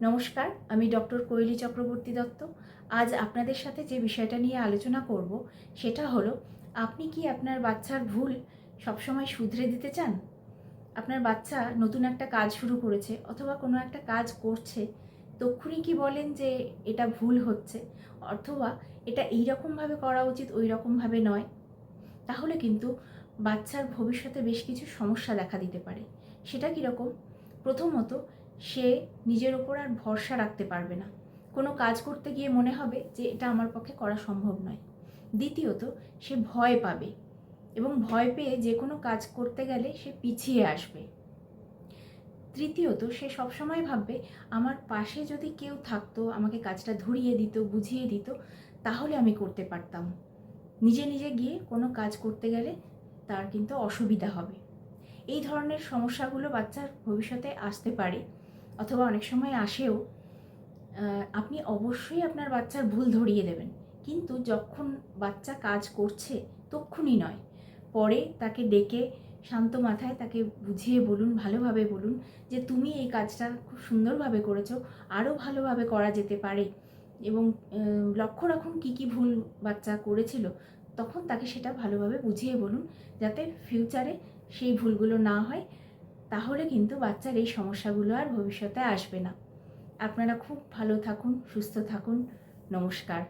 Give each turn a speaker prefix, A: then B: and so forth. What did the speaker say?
A: নমস্কার, আমি ডক্টর কোয়েলি চক্রবর্তী দত্ত। আজ আপনাদের সাথে যে বিষয়টা নিয়ে আলোচনা করব সেটা হলো, আপনি কি আপনার বাচ্চার ভুল সবসময় শুধরে দিতে চান? আপনার বাচ্চা নতুন একটা কাজ শুরু করেছে অথবা কোনো একটা কাজ করছে, তক্ষুনি কি বলেন যে এটা ভুল হচ্ছে অথবা এটা এই রকমভাবে করা উচিত, ওই রকমভাবে নয়? তাহলে কিন্তু বাচ্চার ভবিষ্যতে বেশ কিছু সমস্যা দেখা দিতে পারে। সেটা কীরকম? প্রথমত, সে নিজের ওপর আর ভরসা রাখতে পারবে না। কোনো কাজ করতে গিয়ে মনে হবে যে এটা আমার পক্ষে করা সম্ভব নয়। দ্বিতীয়ত, সে ভয় পাবে এবং ভয় পেয়ে যে কোনো কাজ করতে গেলে সে পিছিয়ে আসবে। তৃতীয়ত, সে সবসময় ভাববে আমার পাশে যদি কেউ থাকতো, আমাকে কাজটা ধরিয়ে দিত, বুঝিয়ে দিত, তাহলে আমি করতে পারতাম। নিজে নিজে গিয়ে কোনো কাজ করতে গেলে তার কিন্তু অসুবিধা হবে। এই ধরনের সমস্যাগুলো বাচ্চার ভবিষ্যতে আসতে পারে অথবা অনেক সময় আসেও। আপনি অবশ্যই আপনার বাচ্চার ভুল ধরিয়ে দেবেন, কিন্তু যখন বাচ্চা কাজ করছে তক্ষুনি নয়। পরে তাকে ডেকে শান্ত মাথায় তাকে বুঝিয়ে বলুন, ভালোভাবে বলুন যে তুমি এই কাজটা খুব সুন্দরভাবে করেছো, আরও ভালোভাবে করা যেতে পারে। এবং লক্ষ্য রাখুন কী কী ভুল বাচ্চা করেছিল, তখন তাকে সেটা ভালোভাবে বুঝিয়ে বলুন, যাতে ফিউচারে সেই ভুলগুলো না হয়। তাহলে কিন্তু বাচ্চার এই সমস্যাগুলো আর ভবিষ্যতে আসবে না। আপনারা খুব ভালো থাকুন, সুস্থ থাকুন। নমস্কার।